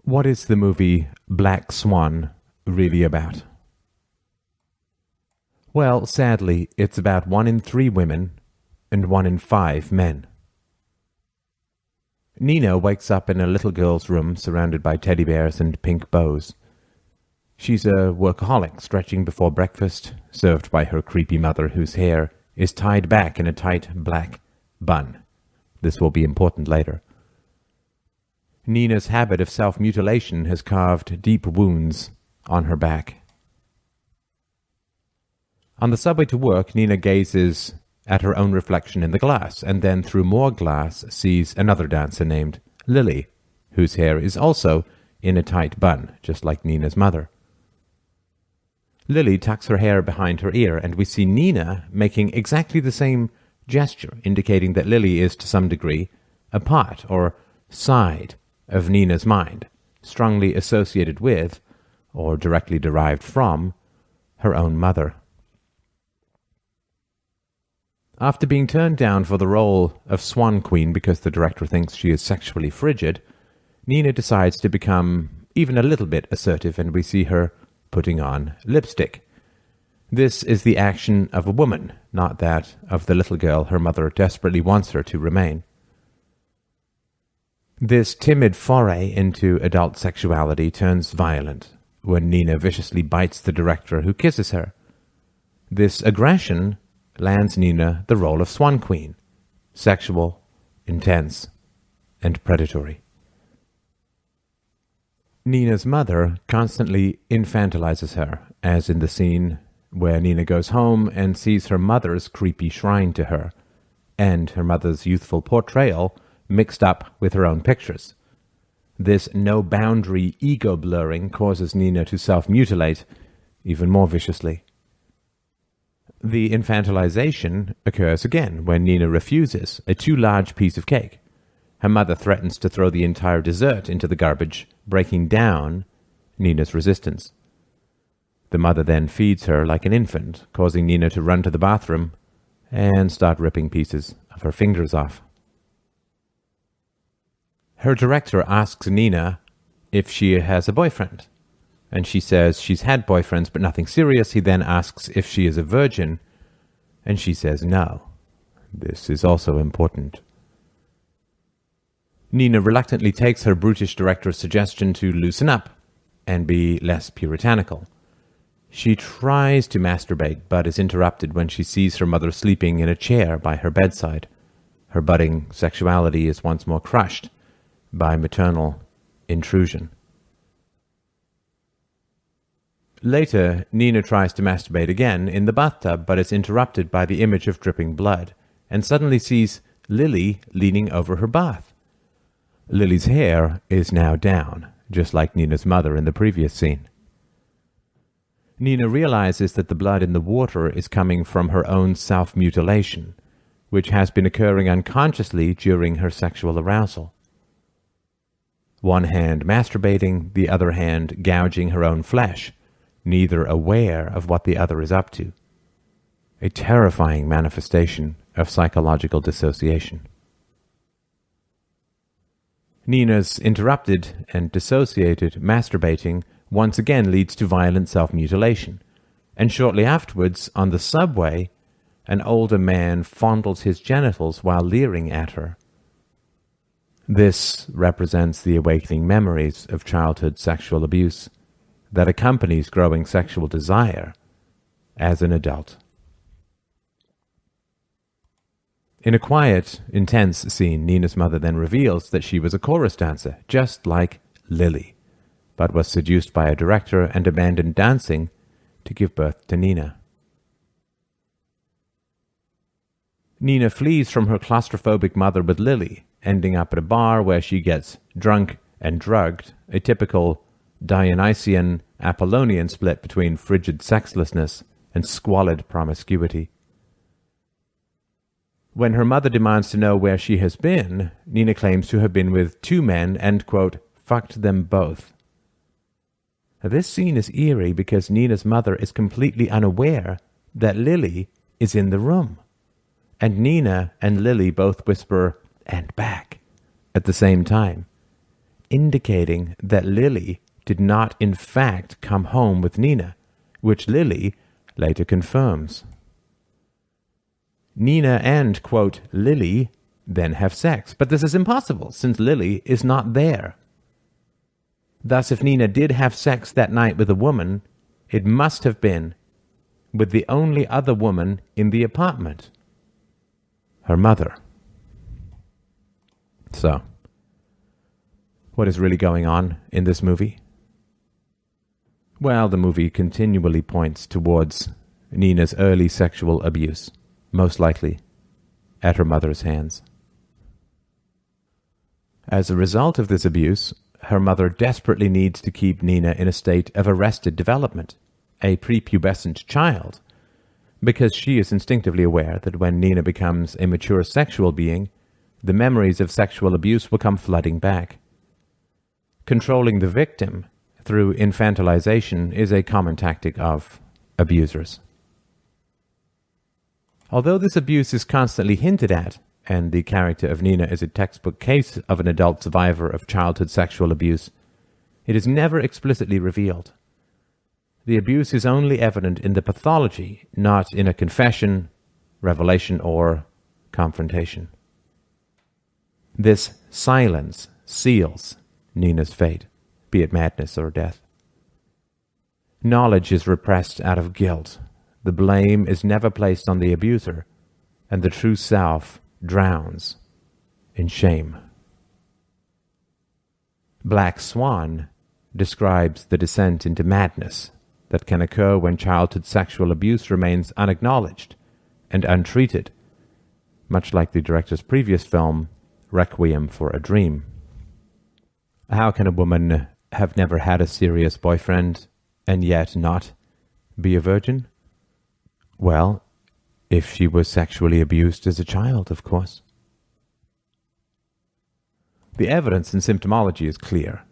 What is the movie Black Swan really about? Well, sadly, it's about 1 in 3 women and 1 in 5 men. Nina wakes up in a little girl's room surrounded by teddy bears and pink bows. She's a workaholic stretching before breakfast, served by her creepy mother whose hair is tied back in a tight black bun. This will be important later. Nina's habit of self-mutilation has carved deep wounds on her back. On the subway to work, Nina gazes at her own reflection in the glass, and then through more glass sees another dancer named Lily, whose hair is also in a tight bun, just like Nina's mother. Lily tucks her hair behind her ear, and we see Nina making exactly the same gesture, indicating that Lily is, to some degree, a part or side of Nina's mind, strongly associated with, or directly derived from, her own mother. After being turned down for the role of Swan Queen because the director thinks she is sexually frigid, Nina decides to become even a little bit assertive, and we see her putting on lipstick. This is the action of a woman, not that of the little girl her mother desperately wants her to remain. This timid foray into adult sexuality turns violent when Nina viciously bites the director who kisses her. This aggression lands Nina the role of Swan Queen, sexual, intense, and predatory. Nina's mother constantly infantilizes her, as in the scene where Nina goes home and sees her mother's creepy shrine to her, and her mother's youthful portrayal mixed up with her own pictures. This no-boundary ego-blurring causes Nina to self-mutilate even more viciously. The infantilization occurs again when Nina refuses a too large piece of cake. Her mother threatens to throw the entire dessert into the garbage, breaking down Nina's resistance. The mother then feeds her like an infant, causing Nina to run to the bathroom and start ripping pieces of her fingers off. Her director asks Nina if she has a boyfriend, and she says she's had boyfriends but nothing serious. He then asks if she is a virgin, and she says no. This is also important. Nina reluctantly takes her brutish director's suggestion to loosen up and be less puritanical. She tries to masturbate, but is interrupted when she sees her mother sleeping in a chair by her bedside. Her budding sexuality is once more crushed by maternal intrusion. Later, Nina tries to masturbate again in the bathtub, but is interrupted by the image of dripping blood, and suddenly sees Lily leaning over her bath. Lily's hair is now down, just like Nina's mother in the previous scene. Nina realizes that the blood in the water is coming from her own self-mutilation, which has been occurring unconsciously during her sexual arousal. One hand masturbating, the other hand gouging her own flesh, neither aware of what the other is up to. A terrifying manifestation of psychological dissociation. Nina's interrupted and dissociated masturbating once again leads to violent self-mutilation, and shortly afterwards, on the subway, an older man fondles his genitals while leering at her. This represents the awakening memories of childhood sexual abuse that accompanies growing sexual desire as an adult. In a quiet, intense scene, Nina's mother then reveals that she was a chorus dancer, just like Lily, but was seduced by a director and abandoned dancing to give birth to Nina. Nina flees from her claustrophobic mother with Lily, ending up at a bar where she gets drunk and drugged, a typical Dionysian Apollonian split between frigid sexlessness and squalid promiscuity. When her mother demands to know where she has been, Nina claims to have been with 2 men and, quote, fucked them both. Now, this scene is eerie because Nina's mother is completely unaware that Lily is in the room. And Nina and Lily both whisper, "and back," at the same time, indicating that Lily did not in fact come home with Nina, which Lily later confirms. Nina and, quote, Lily then have sex, but this is impossible since Lily is not there. Thus, if Nina did have sex that night with a woman, it must have been with the only other woman in the apartment, her mother. So, what is really going on in this movie? Well, the movie continually points towards Nina's early sexual abuse, most likely at her mother's hands. As a result of this abuse, her mother desperately needs to keep Nina in a state of arrested development, a prepubescent child, because she is instinctively aware that when Nina becomes a mature sexual being, the memories of sexual abuse will come flooding back. Controlling the victim through infantilization is a common tactic of abusers. Although this abuse is constantly hinted at, and the character of Nina is a textbook case of an adult survivor of childhood sexual abuse, it is never explicitly revealed. The abuse is only evident in the pathology, not in a confession, revelation, or confrontation. This silence seals Nina's fate, be it madness or death. Knowledge is repressed out of guilt. The blame is never placed on the abuser, and the true self drowns in shame. Black Swan describes the descent into madness that can occur when childhood sexual abuse remains unacknowledged and untreated, much like the director's previous film, Requiem for a Dream. How can a woman have never had a serious boyfriend and yet not be a virgin? Well, if she was sexually abused as a child, of course. The evidence and symptomology is clear.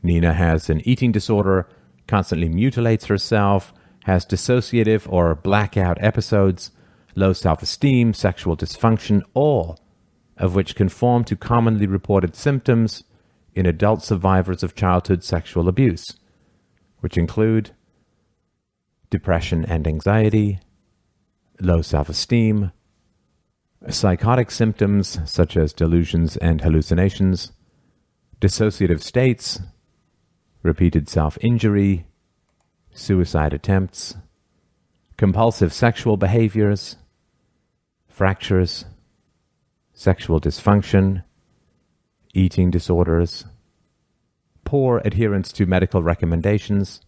Nina has an eating disorder, constantly mutilates herself, has dissociative or blackout episodes, low self-esteem, sexual dysfunction, all of which conform to commonly reported symptoms in adult survivors of childhood sexual abuse, which include depression and anxiety, low self-esteem, psychotic symptoms such as delusions and hallucinations, dissociative states, repeated self-injury, suicide attempts, compulsive sexual behaviors, fractures, sexual dysfunction, eating disorders, poor adherence to medical recommendations,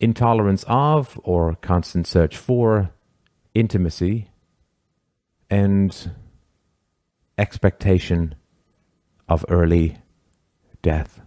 intolerance of or constant search for intimacy, and expectation of early death.